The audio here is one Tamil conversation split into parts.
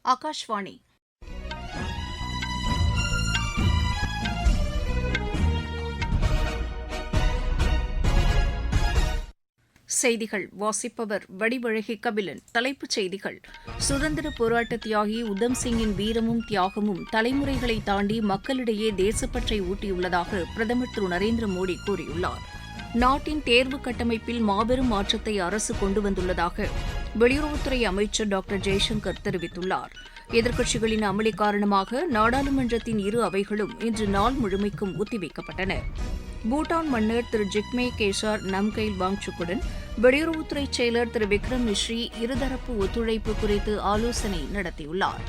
ஆகாஷ்வாணி. செய்திகள் வாசிப்பவர் வடிவழகி கபிலன். தலைப்புச் செய்திகள்: சுதந்திர போராட்ட தியாகி உத்தம் சிங்கின் வீரமும் தியாகமும் தலைமுறைகளை தாண்டி மக்களிடையே தேசப்பற்றை ஊட்டியுள்ளதாக பிரதமர் திரு நரேந்திர மோடி கூறியுள்ளார். நாட்டின் தேர்வு கட்டமைப்பில் மாபெரும் மாற்றத்தை அரசு கொண்டு வந்துள்ளதாக வெளியுறவுத்துறை அமைச்சர் டாக்டர் ஜெய்சங்கர் தெரிவித்துள்ளார். எதிர்க்கட்சிகளின் அமளி காரணமாக நாடாளுமன்றத்தின் இரு அவைகளும் இன்று நாள் முழுமைக்கும் ஒத்திவைக்கப்பட்டன. பூட்டான் மன்னர் திரு ஜிக்மே கேசார் நம்கைல் வாங்சுக்குடன் வெளியுறவுத்துறை செயலர் திரு விக்ரம் மிஸ்ரி இருதரப்பு ஒத்துழைப்பு குறித்து ஆலோசனை நடத்தியுள்ளார்.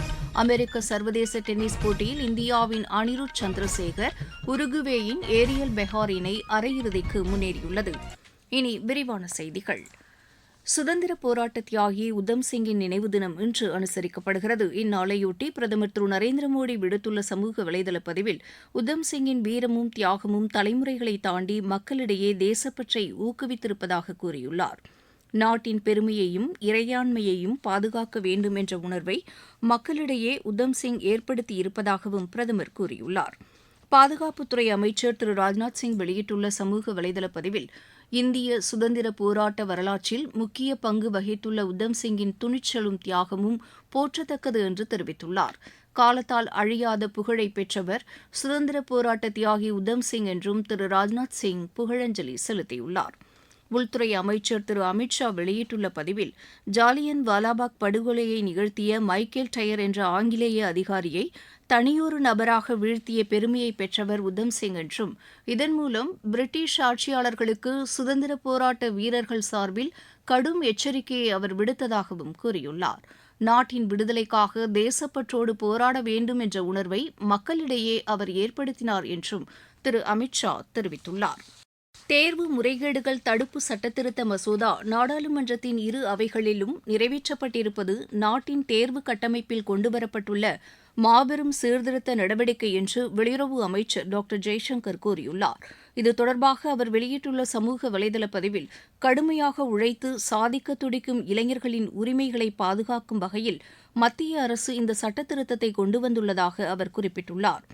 அமெரிக்க சர்வதேச டென்னிஸ் போட்டியில் இந்தியாவின் அனிருத் சந்திரசேகர் உருகுவேயின் ஏரியல் பெஹார் இணை அரையிறுதிக்கு முன்னேறியுள்ளது. இனி விரிவான செய்திகள். சுதந்திர போராட்ட தியாகி உத்தம் சிங்கின் நினைவு தினம் இன்று அனுசரிக்கப்படுகிறது. இந்நாளையொட்டி பிரதமர் திரு நரேந்திர மோடி விடுத்துள்ள சமூக வலைதள பதிவில் உத்தம் சிங்கின் வீரமும் தியாகமும் தலைமுறைகளை தாண்டி மக்களிடையே தேசப்பற்றை ஊக்குவித்திருப்பதாக கூறியுள்ளார். நாட்டின் பெருமையையும் இறையாண்மையையும் பாதுகாக்க வேண்டும் என்ற உணர்வை மக்களிடையே உத்தம் சிங் ஏற்படுத்தியிருப்பதாகவும் பிரதமர் கூறியுள்ளார். பாதுகாப்புத்துறை அமைச்சர் திரு ராஜ்நாத் சிங் வெளியிட்டுள்ள சமூக வலைதள பதிவில் இந்திய சுதந்திர போராட்ட வரலாற்றில் முக்கிய பங்கு வகித்துள்ள உத்தம் சிங்கின் துணிச்சலும் தியாகமும் போற்றத்தக்கது என்று தெரிவித்துள்ளார். காலத்தால் அழியாத புகழை பெற்றவர் சுதந்திர போராட்ட தியாகி உத்தம் சிங் என்றும் திரு ராஜ்நாத் சிங் புகழஞ்சலி செலுத்தியுள்ளார். உள்துறை அமைச்சர் திரு அமித் ஷா வெளியிட்டுள்ள பதிவில் ஜாலியன் வாலாபாக் படுகொலையை நிகழ்த்திய மைக்கேல் டயர் என்ற ஆங்கிலேய அதிகாரியை தனியொரு நபராக வீழ்த்திய பெருமையை பெற்றவர் உத்தம் சிங் என்றும் இதன் மூலம் பிரிட்டிஷ் ஆட்சியாளர்களுக்கு சுதந்திர போராட்ட வீரர்கள் சார்பில் கடும் எச்சரிக்கையை அவர் விடுத்ததாகவும் கூறியுள்ளார். நாட்டின் விடுதலைக்காக தேசப்பற்றோடு போராட வேண்டும் என்ற உணர்வை மக்களிடையே அவர் ஏற்படுத்தினார் என்றும் திரு அமித் ஷா தெரிவித்துள்ளார். தேர்வு முறைகேடுகள் தடுப்பு சட்டத்திருத்த மசோதா நாடாளுமன்றத்தின் இரு அவைகளிலும் நிறைவேற்றப்பட்டிருப்பது நாட்டின் தேர்வு கட்டமைப்பில் கொண்டுவரப்பட்டுள்ள மாபெரும் சீர்திருத்த நடவடிக்கை என்று வெளியுறவு அமைச்சர் டாக்டர் ஜெய்சங்கர் கூறியுள்ளார். இது தொடர்பாக அவர் வெளியிட்டுள்ள சமூக வலைதள பதிவில் கடுமையாக உழைத்து சாதிக்க துடிக்கும் இளைஞர்களின் உரிமைகளை பாதுகாக்கும் வகையில் மத்திய அரசு இந்த சட்டத்திருத்தத்தை கொண்டு வந்துள்ளதாக அவர் குறிப்பிட்டுள்ளார்.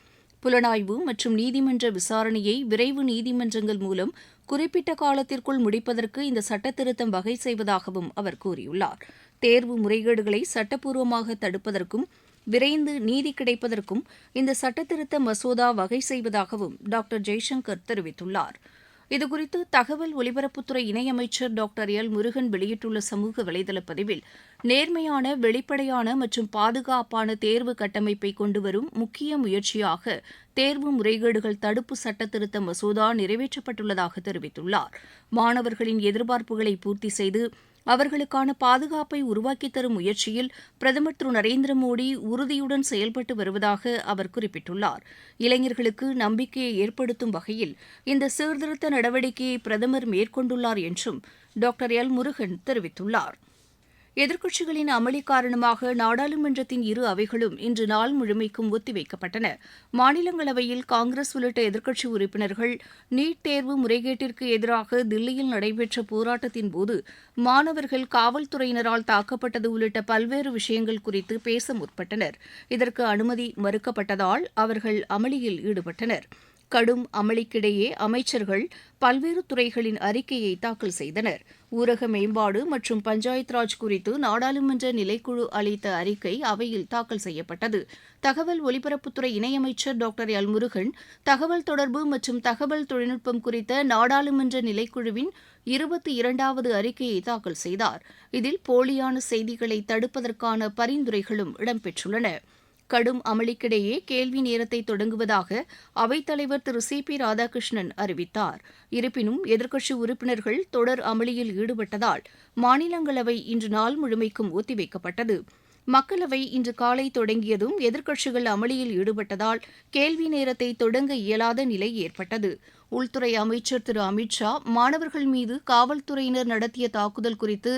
புலனாய்வு மற்றும் நீதிமன்ற விசாரணையை விரைவு நீதிமன்றங்கள் மூலம் குறிப்பிட்ட காலத்திற்குள் முடிப்பதற்கு இந்த சட்டத்திருத்தம் வகை செய்வதாகவும் அவர் கூறியுள்ளார். தேர்வு முறைகேடுகளை சட்டப்பூர்வமாக தடுப்பதற்கும் விரைந்து நீதி கிடைப்பதற்கும் இந்த சட்டத்திருத்த மசோதா வகை செய்வதாகவும் டாக்டர் ஜெய்சங்கர் தெரிவித்துள்ளார். இதுகுறித்து தகவல் ஒலிபரப்புத்துறை இணையமைச்சர் டாக்டர் எல் முருகன் வெளியிட்டுள்ள சமூக வலைதள பதிவில் நேர்மையான, வெளிப்படையான மற்றும் பாதுகாப்பான தேர்வு கட்டமைப்பை கொண்டுவரும் முக்கிய முயற்சியாக தேர்வு முறைகேடுகள் தடுப்பு சட்டத்திருத்த மசோதா நிறைவேற்றப்பட்டுள்ளதாக தெரிவித்துள்ளார். மாணவர்களின் எதிர்பார்ப்புகளை பூர்த்தி செய்து அவர்களுக்கான பாதுகாப்பை உருவாக்கித் தரும் முயற்சியில் பிரதமர் திரு நரேந்திர மோடி உறுதியுடன் செயல்பட்டு வருவதாக அவர் குறிப்பிட்டுள்ளார். இளைஞர்களுக்கு நம்பிக்கையை ஏற்படுத்தும் வகையில் இந்த சீர்திருத்த நடவடிக்கையை பிரதமர் மேற்கொண்டுள்ளார் என்றும் டாக்டர் எல் முருகன் தெரிவித்துள்ளார். எதிர்க்கட்சிகளின் அமளி காரணமாக நாடாளுமன்றத்தின் இரு அவைகளும் இன்று நாள் முழுமைக்கும் ஒத்திவைக்கப்பட்டன. மாநிலங்களவையில் காங்கிரஸ் உள்ளிட்ட எதிர்க்கட்சி உறுப்பினர்கள் நீட் தேர்வு முறைகேட்டிற்கு எதிராக தில்லியில் நடைபெற்ற போராட்டத்தின்போது மாணவர்கள் காவல்துறையினரால் தாக்கப்பட்டது உள்ளிட்ட பல்வேறு விஷயங்கள் குறித்து பேச முற்பட்டனர். இதற்கு அனுமதி மறுக்கப்பட்டதால் அவர்கள் அமளியில் ஈடுபட்டனர். கடும் அமளிக்கிடையே அமைச்சர்கள் பல்வேறு துறைகளின் அறிக்கையை தாக்கல் செய்தனர். ஊரக மேம்பாடு மற்றும் பஞ்சாயத் ராஜ் குறித்து நாடாளுமன்ற நிலைக்குழு அளித்த அறிக்கை அவையில் தாக்கல் செய்யப்பட்டது. தகவல் ஒலிபரப்புத்துறை இணையமைச்சர் டாக்டர் எல் முருகன் தகவல் தொடர்பு மற்றும் தகவல் தொழில்நுட்பம் குறித்த நாடாளுமன்ற நிலைக்குழுவின் 22வது அறிக்கையை தாக்கல் செய்தார். இதில் போலியான செய்திகளை தடுப்பதற்கான பரிந்துரைகளும் இடம்பெற்றுள்ளன. கடும் அமளிக்கிடையே கேள்வி நேரத்தை தொடங்குவதாக அவைத்தலைவர் திரு சி.பி. ராதாகிருஷ்ணன் அறிவித்தார். இருப்பினும் எதிர்க்கட்சி உறுப்பினர்கள் தொடர் அமளியில் ஈடுபட்டதால் மாநிலங்களவை இன்று நாள் முழுமைக்கும் ஒத்திவைக்கப்பட்டது. மக்களவை இன்று காலை தொடங்கியதும் எதிர்க்கட்சிகள் அமளியில் ஈடுபட்டதால் கேள்வி நேரத்தை தொடங்க இயலாத நிலை ஏற்பட்டது. உள்துறை அமைச்சர் திரு அமித் ஷா மாணவர்கள் மீது காவல்துறையினர் நடத்திய தாக்குதல் குறித்து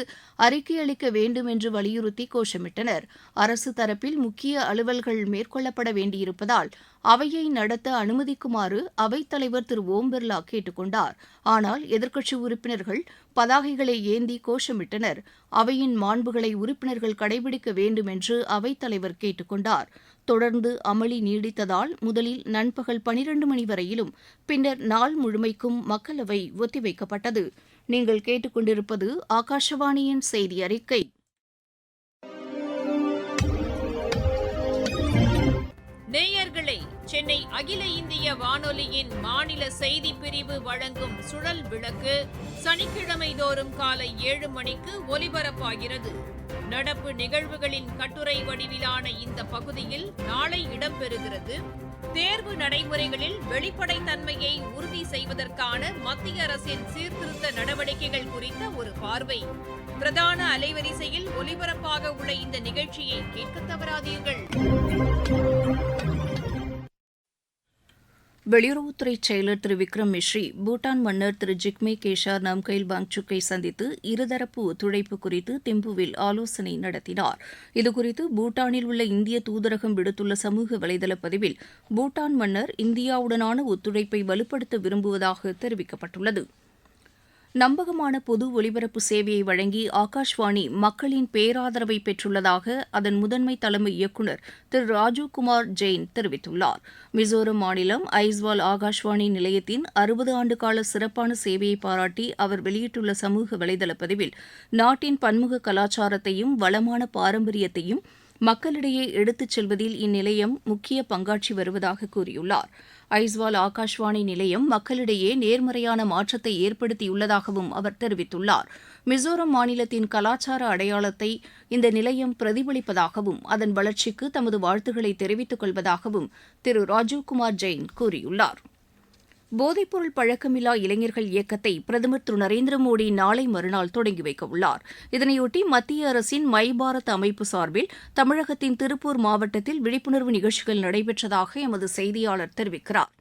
அறிக்கை அளிக்க வேண்டும் என்று வலியுறுத்தி கோஷமிட்டனர். அரசு தரப்பில் முக்கிய அலுவல்கள் மேற்கொள்ளப்பட வேண்டியிருப்பதால் அவையை நடத்த அனுமதிக்குமாறு அவைத்தலைவர் திரு ஓம் பிர்லா கேட்டுக் கொண்டார். ஆனால் எதிர்க்கட்சி உறுப்பினர்கள் பதாகைகளை ஏந்தி கோஷமிட்டனர். அவையின் மாண்புகளை உறுப்பினர்கள் கடைபிடிக்க வேண்டும் என்று அவைத்தலைவர் கேட்டுக் கொண்டார். தொடர்ந்து அமளி நீடித்ததால் முதலில் நண்பகல் 12 மணி வரையிலும் பின்னர் நாள் முழுமைக்கும் மக்களவை ஒத்திவைக்கப்பட்டது. நீங்கள் கேட்டுக்கொண்டிருப்பது ஆகாஷவாணியின் செய்தி அறிக்கை. நேயர்களே, சென்னை அகில இந்திய வானொலியின் மாநில செய்திப் பிரிவு வழங்கும் சுழல் விளக்கு சனிக்கிழமை தோறும் காலை 7 மணிக்கு ஒலிபரப்பாகிறது. நடப்பு நிகழ்வுகளின் கட்டுரை வடிவிலான இந்த பகுதியில் நாளை இடம்பெறுகிறது. தேர்வு நடைமுறைகளில் வெளிப்படைத்தன்மையை உறுதி செய்வதற்கான மத்திய அரசின் சீர்திருத்த நடவடிக்கைகள் குறித்த ஒரு பார்வை. பிரதான அலைவரிசையில் ஒலிபரப்பாக உள்ள இந்த நிகழ்ச்சியை கேட்க தவறாதீர்கள். வெளியுறவுத்துறை செயலர் திரு விக்ரம் மிஸ்ரி பூட்டான் மன்னர் திரு ஜிக்மே கேஷார் நாம்கைல் வாங்சுக்கை சந்தித்து இருதரப்பு ஒத்துழைப்பு குறித்து திம்புவில் ஆலோசனை நடத்தினார். இதுகுறித்து பூட்டானில் உள்ள இந்திய தூதரகம் விடுத்துள்ள சமூக வலைதள பதிவில் பூட்டான் மன்னர் இந்தியாவுடனான ஒத்துழைப்பை வலுப்படுத்த விரும்புவதாக தெரிவிக்கப்பட்டுள்ளது. நம்பகமான பொது ஒலிபரப்பு சேவையை வழங்கி ஆகாஷ்வாணி மக்களின் பேராதரவை பெற்றுள்ளதாக அதன் முதன்மை தலைமை இயக்குநர் திரு ராஜீவ்குமார் ஜெயின் தெரிவித்துள்ளார். மிசோரம் மாநிலம் ஐஸ்வால் ஆகாஷ்வாணி நிலையத்தின் 60 ஆண்டுகால சிறப்பான சேவையை பாராட்டி அவர் வெளியிட்டுள்ள சமூக வலைதள பதிவில் நாட்டின் பன்முக கலாச்சாரத்தையும் வளமான பாரம்பரியத்தையும் மக்களிடையே எடுத்துச் செல்வதில் இந்நிலையம் முக்கிய பங்காற்றி வருவதாக கூறியுள்ளார். ஐஸ்வால் ஆகாஷ்வாணி நிலையம் மக்களிடையே நேர்மறையான மாற்றத்தை ஏற்படுத்தியுள்ளதாகவும் அவர் தெரிவித்துள்ளார். மிசோரம் மாநிலத்தின் கலாச்சார அடையாளத்தை இந்த நிலையம் பிரதிபலிப்பதாகவும் அதன் வளர்ச்சிக்கு தமது வாழ்த்துக்களை தெரிவித்துக் கொள்வதாகவும் திரு ராஜீவ்குமார் ஜெயின் கூறியுள்ளார். போதைப்பொருள் பழக்கமில்லா இளைஞர்கள் இயக்கத்தை பிரதமர் திரு நரேந்திர மோடி நாளை மறுநாள் தொடங்கி வைக்க உள்ளார். இதனையொட்டி மத்திய அரசின் மை பாரத் அமைப்பு சார்பில் தமிழகத்தின் திருப்பூர் மாவட்டத்தில் விழிப்புணர்வு நிகழ்ச்சிகள் நடைபெற்றதாக எமது செய்தியாளர் தெரிவிக்கிறார்.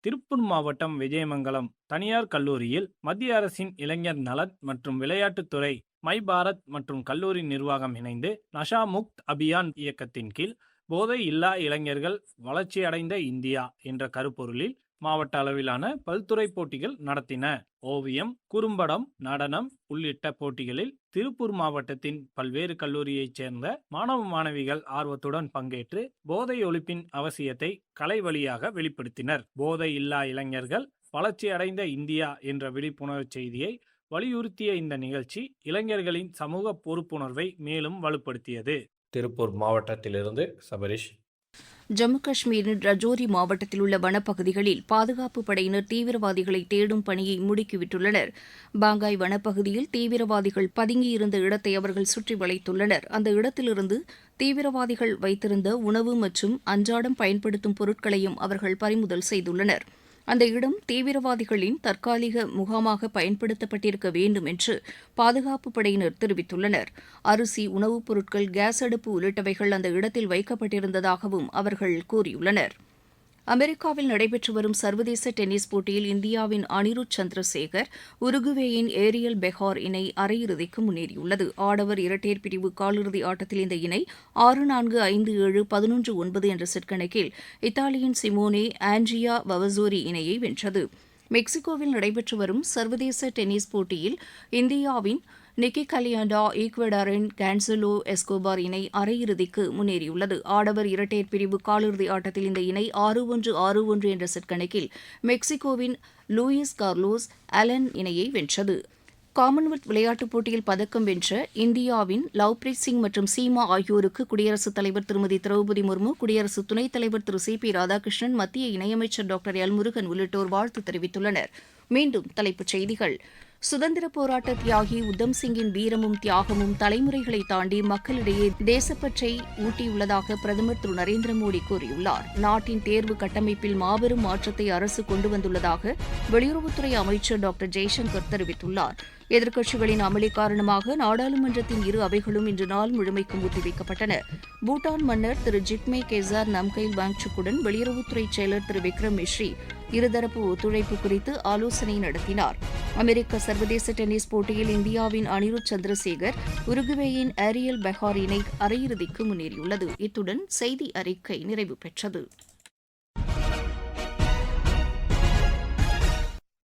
திருப்பூர் மாவட்டம் விஜயமங்கலம் தனியார் கல்லூரியில் மத்திய அரசின் இளைஞர் நலன் மற்றும் விளையாட்டுத்துறை மை பாரத் மற்றும் கல்லூரி நிர்வாகம் இணைந்து நஷா முக்த் அபியான் இயக்கத்தின் கீழ் போதை இல்லா இளைஞர்கள் வளர்ச்சியடைந்த இந்தியா என்ற கருப்பொருளில் மாவட்ட அளவிலான பல்துறை போட்டிகள் நடத்தின. ஓவியம், குறும்படம், நடனம் உள்ளிட்ட போட்டிகளில் திருப்பூர் மாவட்டத்தின் பல்வேறு கல்லூரியைச் சேர்ந்த மாணவ மாணவிகள் ஆர்வத்துடன் பங்கேற்று போதை ஒழிப்பின் அவசியத்தை கலை வழியாக வெளிப்படுத்தினர். போதை இல்லா இளைஞர்கள் வளர்ச்சியடைந்த இந்தியா என்ற விழிப்புணர்வு செய்தியை வலியுறுத்திய இந்த நிகழ்ச்சி இளைஞர்களின் சமூக பொறுப்புணர்வை மேலும் வலுப்படுத்தியது. திருப்பூர் மாவட்டத்திலிருந்து சபரிஷ். ஜம்மு காஷ்மீரின் ரஜோரி மாவட்டத்தில் உள்ள வனப்பகுதிகளில் பாதுகாப்பு படையினர் தீவிரவாதிகளை தேடும் பணியை முடுக்கிவிட்டுள்ளனர். பாங்காய் வனப்பகுதியில் தீவிரவாதிகள் பதுங்கியிருந்த இடத்தை அவர்கள் சுற்றி வளைத்துள்ளனர். அந்த இடத்திலிருந்து தீவிரவாதிகள் வைத்திருந்த உணவு மற்றும் அன்றாடம் பயன்படுத்தும் பொருட்களையும் அவர்கள் பறிமுதல் செய்துள்ளனர். அந்த இடம் தீவிரவாதிகளின் தற்காலிக முகாமாக பயன்படுத்தப்பட்டிருக்க வேண்டும் என்று பாதுகாப்பு படையினர் தெரிவித்துள்ளனர். அரிசி, உணவுப் பொருட்கள், கேஸ் அடுப்பு உள்ளிட்டவைகள் அந்த இடத்தில் வைக்கப்பட்டிருந்ததாகவும் அவர்கள் கூறியுள்ளனர். அமெரிக்காவில் நடைபெற்று வரும் சர்வதேச டென்னிஸ் போட்டியில் இந்தியாவின் அனிருத் சந்திரசேகர் உருகுவேயின் ஏரியல் பெஹார் இணை அரையிறுதிக்கு முன்னேறியுள்ளது. ஆடவர் இரட்டையர் பிரிவு காலிறுதி ஆட்டத்தில் இந்த இணை 6-4, 5-7, 11-9 என்ற செட் கணக்கில் இத்தாலியின் சிமோனே ஆண்ட்ரியா வவசோரி இணையை வென்றது. மெக்சிகோவில் நடைபெற்று வரும் சர்வதேச டென்னிஸ் போட்டியில் இந்தியாவின் நிக்கி கலியாண்டா ஈக்வடாரின் கான்சலோ எஸ்கோபார் இணை அரையிறுதிக்கு முன்னேறியுள்ளது. ஆடவர் இரட்டையர் பிரிவு காலிறுதி ஆட்டத்தில் இந்த இணை 6-1, 6-1 என்ற செட் கணக்கில் மெக்சிகோவின் லூயிஸ் கார்லோஸ் அலன் இணையை வென்றது. காமன்வெல்த் விளையாட்டுப் போட்டியில் பதக்கம் வென்ற இந்தியாவின் லவ்பிரீத் சிங் மற்றும் சீமா ஆகியோருக்கு குடியரசுத் தலைவர் திருமதி திரௌபதி முர்மு, குடியரசு துணைத் தலைவர் திரு சி பி ராதாகிருஷ்ணன், மத்திய இணையமைச்சர் டாக்டர் எல் முருகன் உள்ளிட்டோர் வாழ்த்து தெரிவித்துள்ளனர். மீண்டும் தலைப்புச் செய்திகள். சுதந்திரப் போராட்ட தியாகி உத்தம் சிங்கின் வீரமும் தியாகமும் தலைமுறைகளை தாண்டி மக்களிடையே தேசப்பற்றை ஊட்டியுள்ளதாக பிரதமர் திரு நரேந்திர மோடி கூறியுள்ளார். நாட்டின் தேர்வு கட்டமைப்பில் மாபெரும் மாற்றத்தை அரசு கொண்டு வந்துள்ளதாக வெளியுறவுத்துறை அமைச்சர் டாக்டர் ஜெய்சங்கர் தெரிவித்துள்ளார். எதிர்க்கட்சிகளின் அமளி காரணமாக நாடாளுமன்றத்தின் இரு அவைகளும் இன்று நாள் முழுமைக்கும் ஒத்திவைக்கப்பட்டன. பூட்டான் மன்னர் திரு ஜிக்மே கேசார் நாம்கைல் வாங்சுக்குடன் வெளியுறவுத்துறை செயலர் திரு விக்ரம் மிஸ்ரி இருதரப்பு ஒத்துழைப்பு குறித்து ஆலோசனை நடத்தினார். அமெரிக்க சர்வதேச டென்னிஸ் போட்டியில் இந்தியாவின் அனிருத் சந்திரசேகர் உருகுவேயின் ஏரியல் பெஹார் இணை அரையிறுதிக்கு முன்னேறியுள்ளது. இத்துடன் செய்தி அறிக்கை நிறைவு பெற்றது.